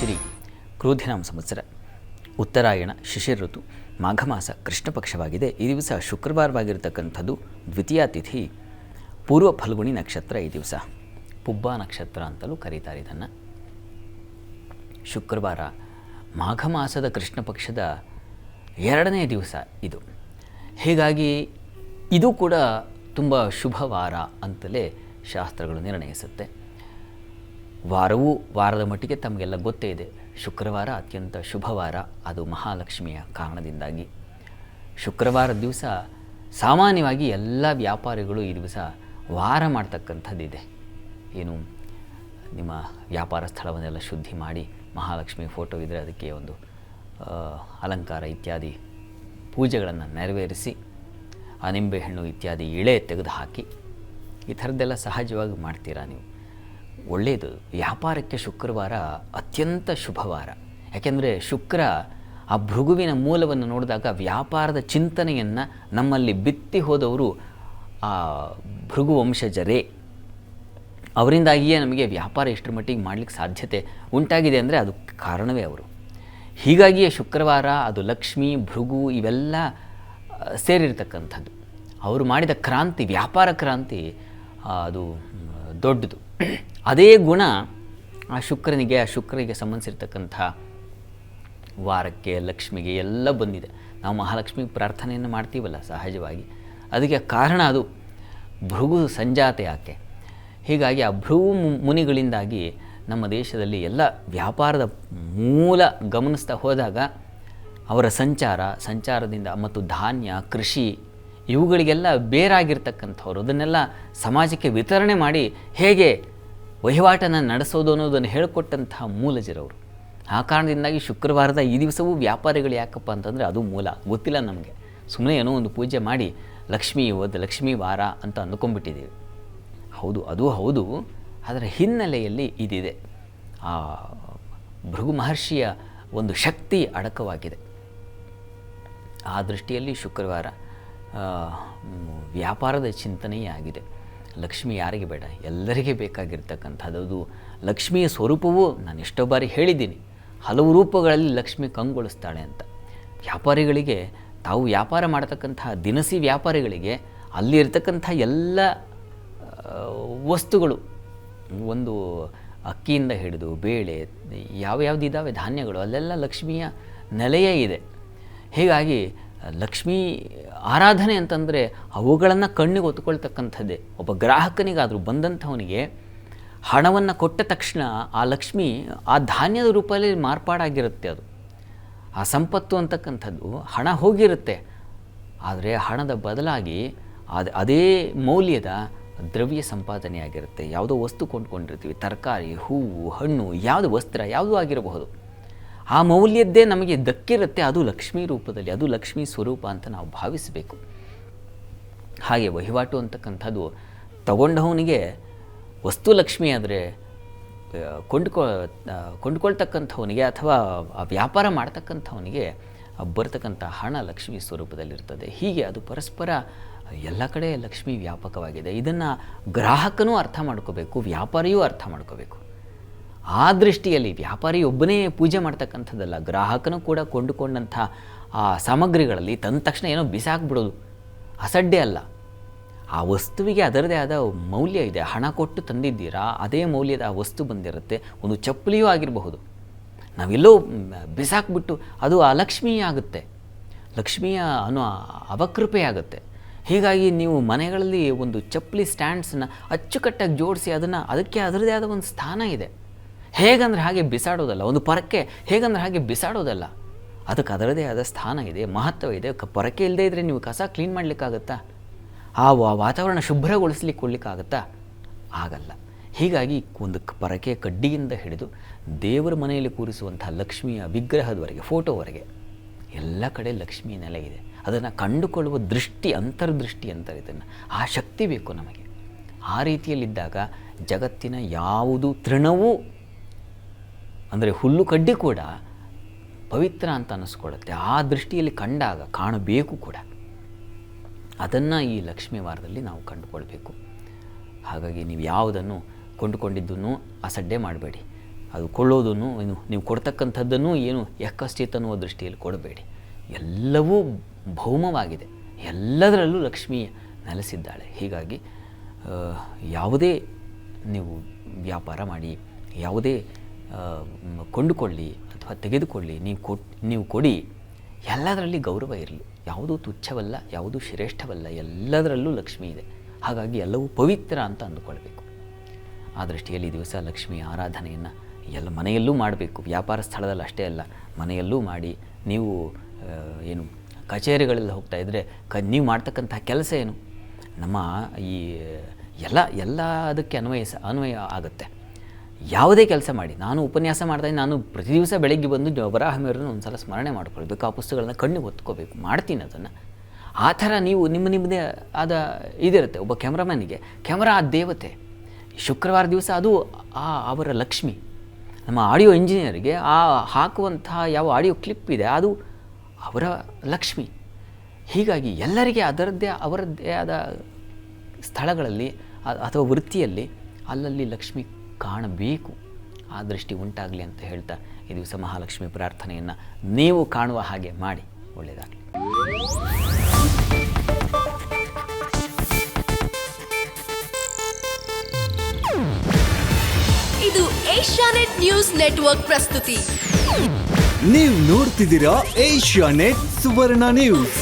ಶ್ರೀ ಕ್ರೋಧಿನಾಮ ಸಂವತ್ಸರ ಉತ್ತರಾಯಣ ಶಿಶಿರ ಋತು ಮಾಘ ಮಾಸ ಕೃಷ್ಣ ಪಕ್ಷವಾಗಿದೆ. ಈ ದಿವಸ ಶುಕ್ರವಾರವಾಗಿರತಕ್ಕಂಥದ್ದು. ದ್ವಿತೀಯ ತಿಥಿ ಪೂರ್ವ ಫಲ್ಗುಣಿ ನಕ್ಷತ್ರ. ಈ ದಿವಸ ಪುಬ್ಬ ನಕ್ಷತ್ರ ಅಂತಲೂ ಕರೀತಾರೆ ಇದನ್ನು. ಶುಕ್ರವಾರ ಮಾಘ ಮಾಸದ ಕೃಷ್ಣ ಪಕ್ಷದ 2ನೇ ದಿವಸ ಇದು. ಹೀಗಾಗಿ ಇದು ಕೂಡ ತುಂಬ ಶುಭವಾರ ಅಂತಲೇ ಶಾಸ್ತ್ರಗಳು ನಿರ್ಣಯಿಸುತ್ತೆ. ವಾರದ ಮಟ್ಟಿಗೆ ತಮಗೆಲ್ಲ ಗೊತ್ತೇ ಇದೆ, ಶುಕ್ರವಾರ ಅತ್ಯಂತ ಶುಭವಾರ. ಅದು ಮಹಾಲಕ್ಷ್ಮಿಯ ಕಾರಣದಿಂದಾಗಿ ಶುಕ್ರವಾರ ದಿವಸ ಸಾಮಾನ್ಯವಾಗಿ ಎಲ್ಲ ವ್ಯಾಪಾರಿಗಳು ಈ ದಿವಸ ವಾರ ಮಾಡ್ತಕ್ಕಂಥದ್ದಿದೆ. ಏನು, ನಿಮ್ಮ ವ್ಯಾಪಾರ ಸ್ಥಳವನ್ನೆಲ್ಲ ಶುದ್ಧಿ ಮಾಡಿ, ಮಹಾಲಕ್ಷ್ಮಿ ಫೋಟೋ ಇದ್ದರೆ ಅದಕ್ಕೆ ಒಂದು ಅಲಂಕಾರ ಇತ್ಯಾದಿ ಪೂಜೆಗಳನ್ನು ನೆರವೇರಿಸಿ, ನಿಂಬೆಹಣ್ಣು ಇತ್ಯಾದಿ ಇಳೆ ತೆಗೆದು ಹಾಕಿ, ಈ ಥರದ್ದೆಲ್ಲ ಸಹಜವಾಗಿ ಮಾಡ್ತೀರಾ ನೀವು. ಒಳ್ಳೆಯದು. ವ್ಯಾಪಾರಕ್ಕೆ ಶುಕ್ರವಾರ ಅತ್ಯಂತ ಶುಭವಾರ. ಯಾಕೆಂದರೆ ಶುಕ್ರ ಆ ಭೃಗುವಿನ ಮೂಲವನ್ನು ನೋಡಿದಾಗ ವ್ಯಾಪಾರದ ಚಿಂತನೆಯನ್ನು ನಮ್ಮಲ್ಲಿ ಬಿತ್ತಿ ಹೋದವರು ಆ ಭೃಗು ವಂಶಜರೇ. ಅವರಿಂದಾಗಿಯೇ ನಮಗೆ ವ್ಯಾಪಾರ ಎಷ್ಟರ ಮಟ್ಟಿಗೆ ಮಾಡಲಿಕ್ಕೆ ಸಾಧ್ಯತೆ ಉಂಟಾಗಿದೆ ಅಂದರೆ ಅದು ಕಾರಣವೇ ಅವರು. ಹೀಗಾಗಿಯೇ ಶುಕ್ರವಾರ ಅದು ಲಕ್ಷ್ಮಿ, ಭೃಗು ಇವೆಲ್ಲ ಸೇರಿರ್ತಕ್ಕಂಥದ್ದು. ಅವರು ಮಾಡಿದ ಕ್ರಾಂತಿ, ವ್ಯಾಪಾರ ಕ್ರಾಂತಿ ಅದು ದೊಡ್ಡದು. ಅದೇ ಗುಣ ಆ ಶುಕ್ರನಿಗೆ ಸಂಬಂಧಿಸಿರ್ತಕ್ಕಂಥ ವಾರಕ್ಕೆ, ಲಕ್ಷ್ಮಿಗೆ ಎಲ್ಲ ಬಂದಿದೆ. ನಾವು ಮಹಾಲಕ್ಷ್ಮಿ ಪ್ರಾರ್ಥನೆಯನ್ನು ಮಾಡ್ತೀವಲ್ಲ ಸಹಜವಾಗಿ, ಅದಕ್ಕೆ ಕಾರಣ ಅದು ಭೃಗು ಸಂಜಾತೆ ಆಕೆ. ಹೀಗಾಗಿ ಆ ಭೃಗು ಮುನಿಗಳಿಂದಾಗಿ ನಮ್ಮ ದೇಶದಲ್ಲಿ ಎಲ್ಲ ವ್ಯಾಪಾರದ ಮೂಲ ಗಮನಿಸ್ತಾ ಹೋದಾಗ ಅವರ ಸಂಚಾರದಿಂದ ಮತ್ತು ಧಾನ್ಯ, ಕೃಷಿ ಇವುಗಳಿಗೆಲ್ಲ ಬೇರಾಗಿರ್ತಕ್ಕಂಥವ್ರು ಅದನ್ನೆಲ್ಲ ಸಮಾಜಕ್ಕೆ ವಿತರಣೆ ಮಾಡಿ ಹೇಗೆ ವಹಿವಾಟನ್ನು ನಡೆಸೋದು ಅನ್ನೋದನ್ನು ಹೇಳಿಕೊಟ್ಟಂತಹ ಮೂಲಜರವರು. ಆ ಕಾರಣದಿಂದಾಗಿ ಶುಕ್ರವಾರದ ಈ ದಿವಸವೂ ವ್ಯಾಪಾರಿಗಳು ಯಾಕಪ್ಪ ಅಂತಂದರೆ ಅದು ಮೂಲ ಗೊತ್ತಿಲ್ಲ ನಮಗೆ. ಸುಮ್ಮನೆ ಏನೋ ಒಂದು ಪೂಜೆ ಮಾಡಿ ಲಕ್ಷ್ಮೀ ವಾರ ಅಂತ ಅಂದ್ಕೊಂಡ್ಬಿಟ್ಟಿದ್ದೀವಿ. ಹೌದು, ಅದು ಹೌದು. ಅದರ ಹಿನ್ನೆಲೆಯಲ್ಲಿ ಇದಿದೆ. ಆ ಭೃಗು ಮಹರ್ಷಿಯ ಒಂದು ಶಕ್ತಿ ಅಡಕವಾಗಿದೆ. ಆ ದೃಷ್ಟಿಯಲ್ಲಿ ಶುಕ್ರವಾರ ವ್ಯಾಪಾರದ ಚಿಂತನೆಯೇ ಆಗಿದೆ. ಲಕ್ಷ್ಮಿ ಯಾರಿಗೆ ಬೇಡ, ಎಲ್ಲರಿಗೆ ಬೇಕಾಗಿರ್ತಕ್ಕಂಥದ್ದು. ಅದು ಲಕ್ಷ್ಮಿಯ ಸ್ವರೂಪವೂ ನಾನು ಎಷ್ಟೋ ಬಾರಿ ಹೇಳಿದ್ದೀನಿ, ಹಲವು ರೂಪಗಳಲ್ಲಿ ಲಕ್ಷ್ಮಿ ಕಂಗೊಳಿಸ್ತಾಳೆ ಅಂತ. ವ್ಯಾಪಾರಿಗಳಿಗೆ, ತಾವು ವ್ಯಾಪಾರ ಮಾಡತಕ್ಕಂತಹ ದಿನಸಿ ವ್ಯಾಪಾರಿಗಳಿಗೆ ಅಲ್ಲಿ ಇರ್ತಕ್ಕಂಥ ಎಲ್ಲ ವಸ್ತುಗಳು, ಒಂದು ಅಕ್ಕಿಯಿಂದ ಹಿಡಿದು ಬೇಳೆ ಯಾವ್ಯಾವುದಿದ್ದಾವೆ ಧಾನ್ಯಗಳು, ಅಲ್ಲೆಲ್ಲ ಲಕ್ಷ್ಮಿಯ ನೆಲೆಯೇ ಇದೆ. ಹೀಗಾಗಿ ಲಕ್ಷ್ಮೀ ಆರಾಧನೆ ಅಂತಂದರೆ ಅವುಗಳನ್ನು ಕಣ್ಣಿಗೆ ಹೊತ್ಕೊಳ್ತಕ್ಕಂಥದ್ದೇ. ಒಬ್ಬ ಗ್ರಾಹಕನಿಗಾದರೂ ಬಂದಂಥವನಿಗೆ ಹಣವನ್ನು ಕೊಟ್ಟ ತಕ್ಷಣ ಆ ಲಕ್ಷ್ಮಿ ಆ ಧಾನ್ಯದ ರೂಪದಲ್ಲಿ ಮಾರ್ಪಾಡಾಗಿರುತ್ತೆ. ಅದು ಆ ಸಂಪತ್ತು ಅಂತಕ್ಕಂಥದ್ದು ಹಣ ಹೋಗಿರುತ್ತೆ, ಆದರೆ ಹಣದ ಬದಲಾಗಿ ಅದೇ ಮೌಲ್ಯದ ದ್ರವ್ಯ ಸಂಪಾದನೆ ಆಗಿರುತ್ತೆ. ಯಾವುದೋ ವಸ್ತು ಕೊಂಡ್ಕೊಂಡಿರ್ತೀವಿ, ತರಕಾರಿ, ಹೂವು, ಹಣ್ಣು, ಯಾವುದು ವಸ್ತ್ರ ಯಾವುದೂ ಆಗಿರಬಹುದು. ಆ ಮೌಲ್ಯದ್ದೇ ನಮಗೆ ದಕ್ಕಿರುತ್ತೆ, ಅದು ಲಕ್ಷ್ಮೀ ರೂಪದಲ್ಲಿ, ಅದು ಲಕ್ಷ್ಮೀ ಸ್ವರೂಪ ಅಂತ ನಾವು ಭಾವಿಸಬೇಕು. ಹಾಗೆ ವಹಿವಾಟು ಅಂತಕ್ಕಂಥದ್ದು ತಗೊಂಡವನಿಗೆ ವಸ್ತು ಲಕ್ಷ್ಮಿ ಆದರೆ ಕೊಂಡ್ಕೊಳ್ತಕ್ಕಂಥವನಿಗೆ ಅಥವಾ ವ್ಯಾಪಾರ ಮಾಡ್ತಕ್ಕಂಥವನಿಗೆ ಬರ್ತಕ್ಕಂಥ ಹಣ ಲಕ್ಷ್ಮೀ ಸ್ವರೂಪದಲ್ಲಿರ್ತದೆ. ಹೀಗೆ ಅದು ಪರಸ್ಪರ ಎಲ್ಲ ಕಡೆ ಲಕ್ಷ್ಮೀ ವ್ಯಾಪಕವಾಗಿದೆ. ಇದನ್ನು ಗ್ರಾಹಕನೂ ಅರ್ಥ ಮಾಡ್ಕೋಬೇಕು, ವ್ಯಾಪಾರಿಯೂ ಅರ್ಥ ಮಾಡ್ಕೋಬೇಕು. ಆ ದೃಷ್ಟಿಯಲ್ಲಿ ವ್ಯಾಪಾರಿ ಒಬ್ಬನೇ ಪೂಜೆ ಮಾಡ್ತಕ್ಕಂಥದ್ದಲ್ಲ, ಗ್ರಾಹಕನೂ ಕೂಡ ಕೊಂಡುಕೊಂಡಂಥ ಆ ಸಾಮಗ್ರಿಗಳಲ್ಲಿ ತಂದ ತಕ್ಷಣ ಏನೋ ಬಿಸಾಕ್ಬಿಡೋದು ಅಸಡ್ಡೆ ಅಲ್ಲ. ಆ ವಸ್ತುವಿಗೆ ಅದರದೇ ಆದ ಮೌಲ್ಯ ಇದೆ. ಹಣ ಕೊಟ್ಟು ತಂದಿದ್ದೀರಾ, ಅದೇ ಮೌಲ್ಯದ ಆ ವಸ್ತು ಬಂದಿರುತ್ತೆ. ಒಂದು ಚಪ್ಪಲಿಯೂ ಆಗಿರಬಹುದು, ನಾವೆಲ್ಲೋ ಬಿಸಾಕ್ಬಿಟ್ಟು ಅದು ಅಲಕ್ಷ್ಮೀಯ ಆಗುತ್ತೆ, ಲಕ್ಷ್ಮಿಯ ಅನ್ನೋ ಅವಕೃಪೆ ಆಗುತ್ತೆ. ಹೀಗಾಗಿ ನೀವು ಮನೆಗಳಲ್ಲಿ ಒಂದು ಚಪ್ಪಲಿ ಸ್ಟ್ಯಾಂಡ್ಸನ್ನು ಅಚ್ಚುಕಟ್ಟಾಗಿ ಜೋಡಿಸಿ ಅದಕ್ಕೆ ಅದರದೇ ಆದ ಒಂದು ಸ್ಥಾನ ಇದೆ. ಹೇಗಂದ್ರೆ ಹಾಗೆ ಬಿಸಾಡೋದಲ್ಲ. ಒಂದು ಪೊರಕೆ ಹೇಗಂದ್ರೆ ಹಾಗೆ ಬಿಸಾಡೋದಲ್ಲ, ಅದಕ್ಕೆ ಅದರದೇ ಆದ ಸ್ಥಾನ ಇದೆ, ಮಹತ್ವ ಇದೆ. ಪೊರಕೆ ಇಲ್ಲದೇ ಇದ್ದರೆ ನೀವು ಕಸ ಕ್ಲೀನ್ ಮಾಡಲಿಕ್ಕಾಗತ್ತಾ? ಆ ವಾತಾವರಣ ಶುಭ್ರಗೊಳಿಸ್ಲಿಕ್ಕೆ ಕೊಡಲಿಕ್ಕಾಗತ್ತಾ? ಆಗಲ್ಲ. ಹೀಗಾಗಿ ಒಂದು ಪೊರಕೆ ಕಡ್ಡಿಯಿಂದ ಹಿಡಿದು ದೇವರ ಮನೆಯಲ್ಲಿ ಕೂರಿಸುವಂಥ ಲಕ್ಷ್ಮಿಯ ವಿಗ್ರಹದವರೆಗೆ, ಫೋಟೋವರೆಗೆ ಎಲ್ಲ ಕಡೆ ಲಕ್ಷ್ಮೀ ನೆಲೆ ಇದೆ. ಅದನ್ನು ಕಂಡುಕೊಳ್ಳುವ ದೃಷ್ಟಿ, ಅಂತರ್ದೃಷ್ಟಿ ಅಂತಾರೆ ಇದನ್ನು. ಆ ಶಕ್ತಿ ಬೇಕು ನಮಗೆ. ಆ ರೀತಿಯಲ್ಲಿದ್ದಾಗ ಜಗತ್ತಿನ ಯಾವುದು ತೃಣವೂ, ಅಂದರೆ ಹುಲ್ಲು ಕಡ್ಡಿ ಕೂಡ ಪವಿತ್ರ ಅಂತ ಅನ್ನಿಸ್ಕೊಳ್ಳುತ್ತೆ. ಆ ದೃಷ್ಟಿಯಲ್ಲಿ ಕಂಡಾಗ ಕಾಣಬೇಕು ಕೂಡ. ಅದನ್ನು ಈ ಲಕ್ಷ್ಮೀ ವಾರದಲ್ಲಿ ನಾವು ಕಂಡುಕೊಳ್ಬೇಕು. ಹಾಗಾಗಿ ನೀವು ಯಾವುದನ್ನು ಕೊಂಡುಕೊಂಡಿದ್ದನ್ನು ಅಸಡ್ಡೆ ಮಾಡಬೇಡಿ. ಅದು ಕೊಳ್ಳೋದನ್ನು ನೀವು ಕೊಡ್ತಕ್ಕಂಥದ್ದನ್ನು ಏನು ಎಕ್ಕಶ್ಚಿತ್ ಅನ್ನುವ ದೃಷ್ಟಿಯಲ್ಲಿ ಕೊಡಬೇಡಿ. ಎಲ್ಲವೂ ಭೌಮವಾಗಿದೆ, ಎಲ್ಲದರಲ್ಲೂ ಲಕ್ಷ್ಮಿ ನೆಲೆಸಿದ್ದಾಳೆ. ಹೀಗಾಗಿ ಯಾವುದೇ ನೀವು ವ್ಯಾಪಾರ ಮಾಡಿ, ಯಾವುದೇ ಕೊಂಡುಕೊಳ್ಳಿ ಅಥವಾ ತೆಗೆದುಕೊಳ್ಳಿ, ನೀವು ಕೊಡಿ, ಎಲ್ಲದರಲ್ಲಿ ಗೌರವ ಇರಲಿ. ಯಾವುದೂ ತುಚ್ಛವಲ್ಲ, ಯಾವುದೂ ಶ್ರೇಷ್ಠವಲ್ಲ, ಎಲ್ಲದರಲ್ಲೂ ಲಕ್ಷ್ಮಿ ಇದೆ. ಹಾಗಾಗಿ ಎಲ್ಲವೂ ಪವಿತ್ರ ಅಂತ ಅಂದುಕೊಳ್ಬೇಕು. ಆ ದೃಷ್ಟಿಯಲ್ಲಿ ಈ ದಿವಸ ಲಕ್ಷ್ಮಿ ಆರಾಧನೆಯನ್ನು ಎಲ್ಲ ಮನೆಯಲ್ಲೂ ಮಾಡಬೇಕು. ವ್ಯಾಪಾರ ಸ್ಥಳದಲ್ಲಿ ಅಷ್ಟೇ ಅಲ್ಲ, ಮನೆಯಲ್ಲೂ ಮಾಡಿ. ನೀವು ಏನು ಕಚೇರಿಗಳಲ್ಲಿ ಹೋಗ್ತಾ ಇದ್ದರೆ ನೀವು ಮಾಡ್ತಕ್ಕಂಥ ಕೆಲಸ ಏನು, ನಮ್ಮ ಈ ಎಲ್ಲ ಅದಕ್ಕೆ ಅನ್ವಯ ಆಗುತ್ತೆ. ಯಾವುದೇ ಕೆಲಸ ಮಾಡಿ, ನಾನು ಉಪನ್ಯಾಸ ಮಾಡ್ತಾಯಿದ್ದೆ, ನಾನು ಪ್ರತಿ ದಿವಸ ಬೆಳಗ್ಗೆ ಬಂದು ವರಾಹಮಿಹಿರನ್ನು ಒಂದು ಸಲ ಸ್ಮರಣೆ ಮಾಡ್ಕೊಳ್ಬೇಕು, ಆ ಪುಸ್ತಕಗಳನ್ನ ಕಣ್ಣಿಗೆ ಹೊತ್ಕೋಬೇಕು, ಮಾಡ್ತೀನಿ ಅದನ್ನು. ಆ ಥರ ನೀವು ನಿಮ್ಮದೇ ಆದ ಇದಿರುತ್ತೆ. ಒಬ್ಬ ಕ್ಯಾಮ್ರಾಮನ್ನಿಗೆ ಕ್ಯಾಮ್ರಾ ಆ ದೇವತೆ. ಶುಕ್ರವಾರ ದಿವಸ ಅದು ಅವರ ಲಕ್ಷ್ಮಿ. ನಮ್ಮ ಆಡಿಯೋ ಇಂಜಿನಿಯರಿಗೆ ಹಾಕುವಂತಹ ಯಾವ ಆಡಿಯೋ ಕ್ಲಿಪ್ ಇದೆ ಅದು ಅವರ ಲಕ್ಷ್ಮಿ. ಹೀಗಾಗಿ ಎಲ್ಲರಿಗೆ ಅವರದ್ದೇ ಆದ ಸ್ಥಳಗಳಲ್ಲಿ ಅಥವಾ ವೃತ್ತಿಯಲ್ಲಿ ಅಲ್ಲಲ್ಲಿ ಲಕ್ಷ್ಮಿ ಕಾಣಬೇಕು. ಆ ದೃಷ್ಟಿ ಉಂಟಾಗಲಿ ಅಂತ ಹೇಳ್ತಾ ಈ ದಿವಸ ಮಹಾಲಕ್ಷ್ಮಿ ಪ್ರಾರ್ಥನೆಯನ್ನು ನೀವು ಕಾಣುವ ಹಾಗೆ ಮಾಡಿ. ಒಳ್ಳೆಯದಾಗಲಿ. ಇದು ಏಷ್ಯಾನೆಟ್ ನ್ಯೂಸ್ ನೆಟ್ವರ್ಕ್ ಪ್ರಸ್ತುತಿ. ನೀವು ನೋಡ್ತಿದ್ದೀರಾ ಏಷ್ಯಾನೆಟ್ ಸುವರ್ಣ ನ್ಯೂಸ್.